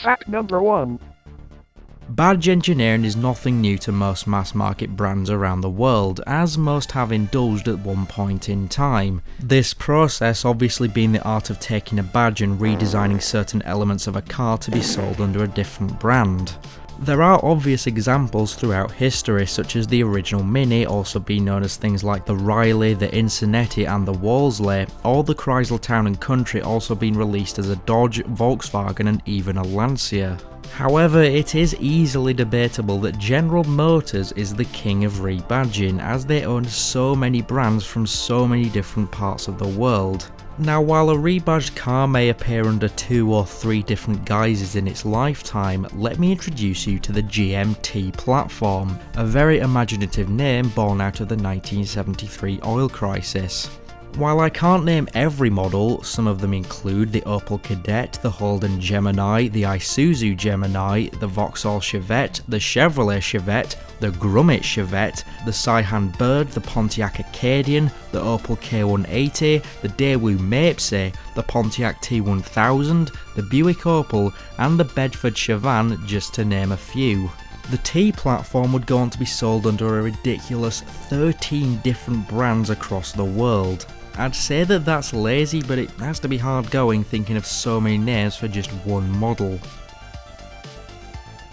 Fact number 1. Badge engineering is nothing new to most mass market brands around the world, as most have indulged at one point in time. This process obviously being the art of taking a badge and redesigning certain elements of a car to be sold under a different brand. There are obvious examples throughout history, such as the original Mini, also being known as things like the Riley, the Insignetti and the Wolseley, or the Chrysler Town & Country also being released as a Dodge, Volkswagen and even a Lancia. However, it is easily debatable that General Motors is the king of rebadging, as they own so many brands from so many different parts of the world. Now, while a rebadged car may appear under 2 or 3 different guises in its lifetime, let me introduce you to the GMT platform, a very imaginative name born out of the 1973 oil crisis. While I can't name every model, some of them include the Opel Kadett, the Holden Gemini, the Isuzu Gemini, the Vauxhall Chevette, the Chevrolet Chevette, the Grummet Chevette, the Saihan Bird, the Pontiac Acadian, the Opel K180, the Daewoo Mapesy, the Pontiac T1000, the Buick Opel, and the Bedford Chavan, just to name a few. The T platform would go on to be sold under a ridiculous 13 different brands across the world. I'd say that that's lazy, but it has to be hard going thinking of so many names for just one model.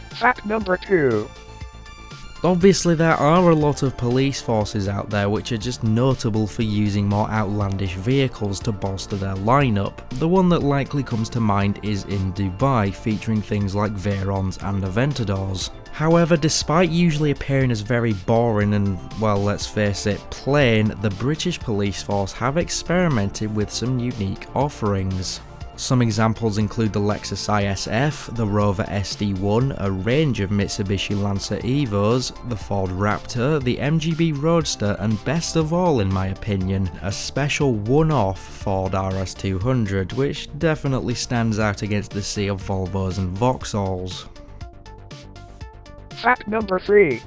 Fact number 2. Obviously there are a lot of police forces out there which are just notable for using more outlandish vehicles to bolster their lineup. The one that likely comes to mind is in Dubai, featuring things like Veyrons and Aventadors. However, despite usually appearing as very boring and, well, let's face it, plain, the British police force have experimented with some unique offerings. Some examples include the Lexus ISF, the Rover SD1, a range of Mitsubishi Lancer Evos, the Ford Raptor, the MGB Roadster, and best of all in my opinion, a special one-off Ford RS200, which definitely stands out against the sea of Volvos and Vauxhalls. Fact number 3.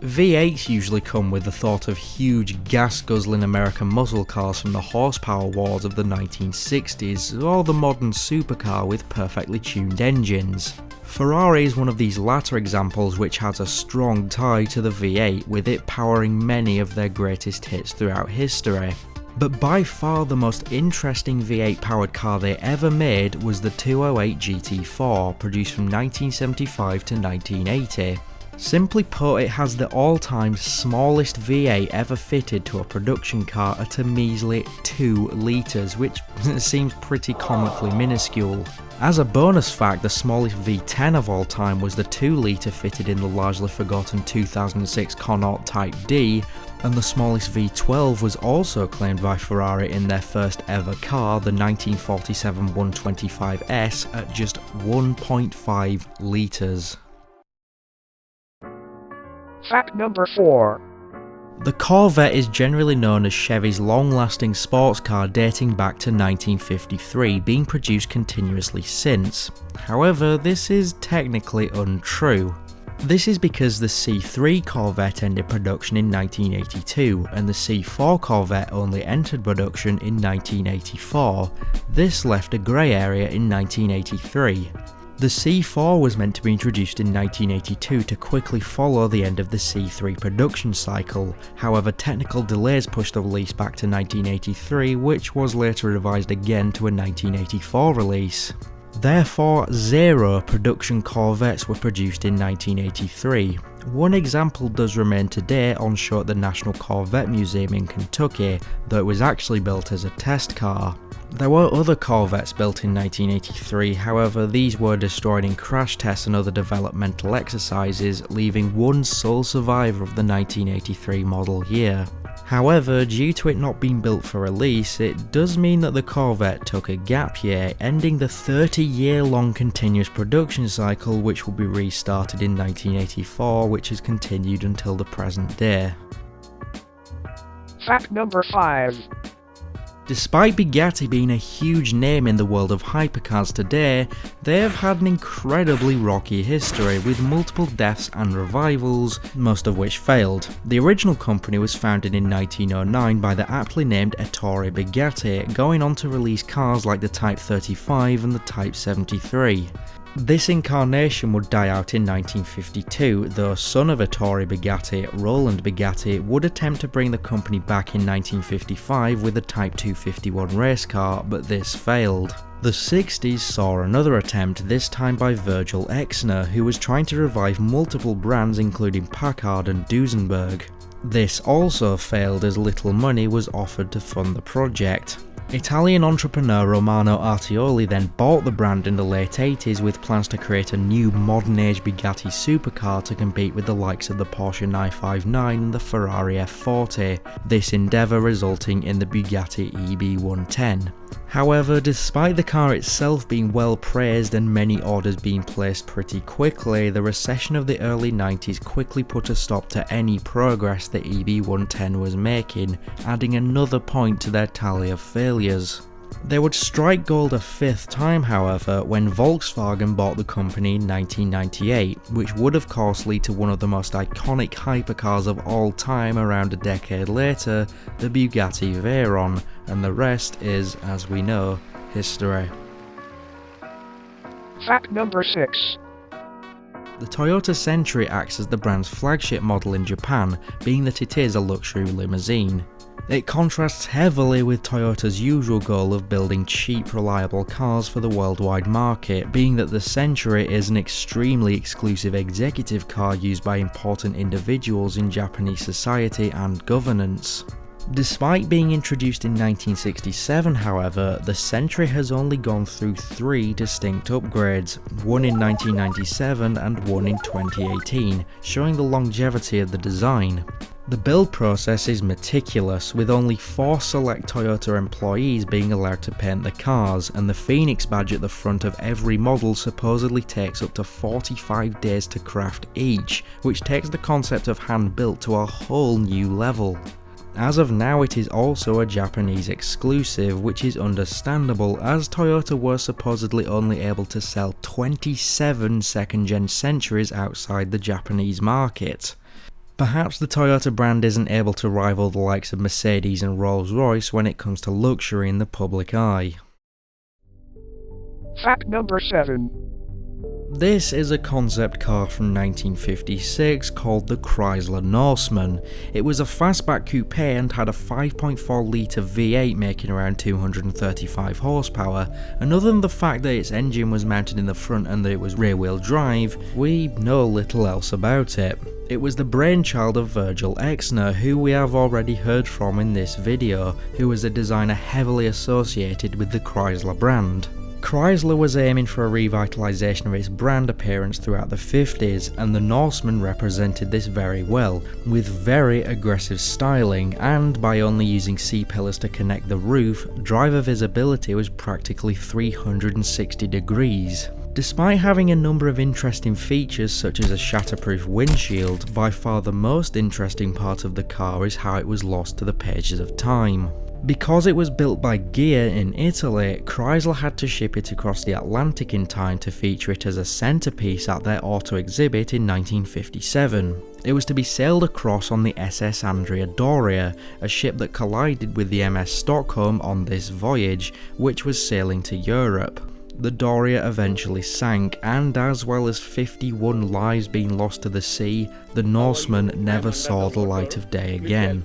V8s usually come with the thought of huge gas-guzzling American muscle cars from the horsepower wars of the 1960s, or the modern supercar with perfectly tuned engines. Ferrari is one of these latter examples, which has a strong tie to the V8, with it powering many of their greatest hits throughout history. But by far the most interesting V8 powered car they ever made was the 208 GT4, produced from 1975 to 1980. Simply put, it has the all-time smallest V8 ever fitted to a production car at a measly 2 litres, which seems pretty comically minuscule. As a bonus fact, the smallest V10 of all time was the 2 litre fitted in the largely forgotten 2006 Connaught Type D, and the smallest V12 was also claimed by Ferrari in their first ever car, the 1947 125S, at just 1.5 litres. Fact number 4. The Corvette is generally known as Chevy's long-lasting sports car dating back to 1953, being produced continuously since. However, this is technically untrue. This is because the C3 Corvette ended production in 1982, and the C4 Corvette only entered production in 1984. This left a grey area in 1983. The C4 was meant to be introduced in 1982 to quickly follow the end of the C3 production cycle. However, technical delays pushed the release back to 1983, which was later revised again to a 1984 release. Therefore, 0 production Corvettes were produced in 1983. One example does remain today on show at the National Corvette Museum in Kentucky, though it was actually built as a test car. There were other Corvettes built in 1983, however these were destroyed in crash tests and other developmental exercises, leaving one sole survivor of the 1983 model year. However, due to it not being built for release, it does mean that the Corvette took a gap year, ending the 30-year-long continuous production cycle, which will be restarted in 1984, which has continued until the present day. Fact number 5. Despite Bugatti being a huge name in the world of hypercars today, they have had an incredibly rocky history with multiple deaths and revivals, most of which failed. The original company was founded in 1909 by the aptly named Ettore Bugatti, going on to release cars like the Type 35 and the Type 73. This incarnation would die out in 1952, though son of a Tory Bugatti, Roland Bugatti, would attempt to bring the company back in 1955 with a Type 251 race car, but this failed. The 60s saw another attempt, this time by Virgil Exner, who was trying to revive multiple brands including Packard and Duesenberg. This also failed as little money was offered to fund the project. Italian entrepreneur Romano Artioli then bought the brand in the late 80s with plans to create a new modern-age Bugatti supercar to compete with the likes of the Porsche 959 and the Ferrari F40, this endeavour resulting in the Bugatti EB110. However, despite the car itself being well praised and many orders being placed pretty quickly, the recession of the early 90s quickly put a stop to any progress the EB110 was making, adding another point to their tally of failures. They would strike gold a fifth time, however, when Volkswagen bought the company in 1998, which would of course lead to one of the most iconic hypercars of all time around a decade later, the Bugatti Veyron, and the rest is, as we know, history. Fact number 6. The Toyota Century acts as the brand's flagship model in Japan, being that it is a luxury limousine. It contrasts heavily with Toyota's usual goal of building cheap, reliable cars for the worldwide market, being that the Century is an extremely exclusive executive car used by important individuals in Japanese society and governance. Despite being introduced in 1967, however, the Century has only gone through 3 distinct upgrades, one in 1997 and one in 2018, showing the longevity of the design. The build process is meticulous, with only 4 select Toyota employees being allowed to paint the cars, and the Phoenix badge at the front of every model supposedly takes up to 45 days to craft each, which takes the concept of hand-built to a whole new level. As of now, it is also a Japanese exclusive, which is understandable as Toyota were supposedly only able to sell 27 second-gen Centuries outside the Japanese market. Perhaps the Toyota brand isn't able to rival the likes of Mercedes and Rolls-Royce when it comes to luxury in the public eye. Fact number 7. This is a concept car from 1956 called the Chrysler Norseman. It was a fastback coupe and had a 5.4 litre V8 making around 235 horsepower, and other than the fact that its engine was mounted in the front and that it was rear-wheel drive, we know little else about it. It was the brainchild of Virgil Exner, who we have already heard from in this video, who was a designer heavily associated with the Chrysler brand. Chrysler was aiming for a revitalisation of its brand appearance throughout the 50s, and the Norseman represented this very well, with very aggressive styling, and by only using C-pillars to connect the roof, driver visibility was practically 360 degrees. Despite having a number of interesting features such as a shatterproof windshield, by far the most interesting part of the car is how it was lost to the pages of time. Because it was built by Ghia in Italy, Chrysler had to ship it across the Atlantic in time to feature it as a centrepiece at their auto exhibit in 1957. It was to be sailed across on the SS Andrea Doria, a ship that collided with the MS Stockholm on this voyage, which was sailing to Europe. The Doria eventually sank, and as well as 51 lives being lost to the sea, the Norseman never saw the light of day again.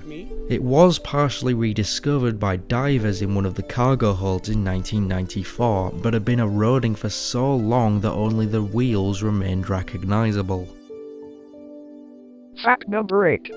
It was partially rediscovered by divers in one of the cargo holds in 1994, but had been eroding for so long that only the wheels remained recognisable. Fact number 8.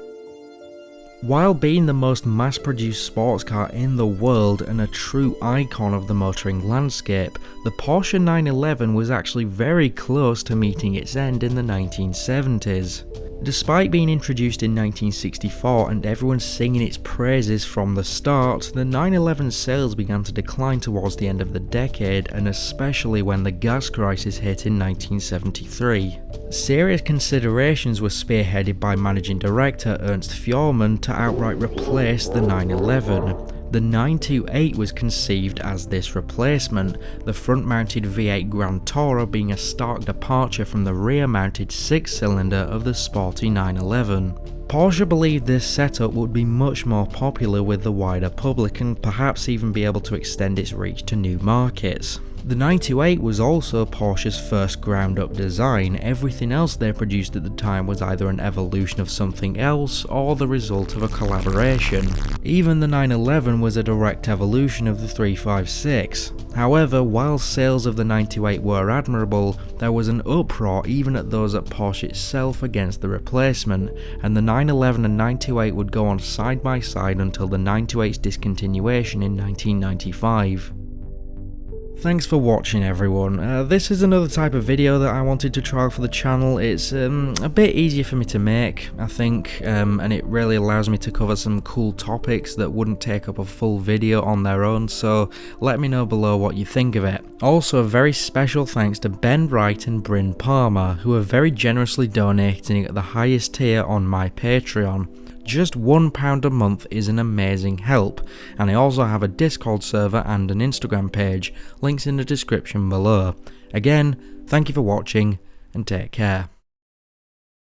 While being the most mass-produced sports car in the world and a true icon of the motoring landscape, the Porsche 911 was actually very close to meeting its end in the 1970s. Despite being introduced in 1964 and everyone singing its praises from the start, the 911 sales began to decline towards the end of the decade, and especially when the gas crisis hit in 1973. Serious considerations were spearheaded by managing director Ernst Fjordman to outright replace the 911. The 928 was conceived as this replacement, the front-mounted V8 Grand Tourer being a stark departure from the rear-mounted 6-cylinder of the sporty 911. Porsche believed this setup would be much more popular with the wider public and perhaps even be able to extend its reach to new markets. The 928 was also Porsche's first ground-up design. Everything else they produced at the time was either an evolution of something else or the result of a collaboration. Even the 911 was a direct evolution of the 356. However, while sales of the 928 were admirable, there was an uproar even at those at Porsche itself against the replacement, and the 911 and 928 would go on side by side until the 928's discontinuation in 1995. Thanks for watching, everyone. This is another type of video that I wanted to try for the channel. It's a bit easier for me to make, I think, and it really allows me to cover some cool topics that wouldn't take up a full video on their own, so let me know below what you think of it. Also, a very special thanks to Ben Wright and Bryn Palmer, who are very generously donating at the highest tier on my Patreon. Just £1 a month is an amazing help, and I also have a Discord server and an Instagram page, links in the description below. Again, thank you for watching, and take care.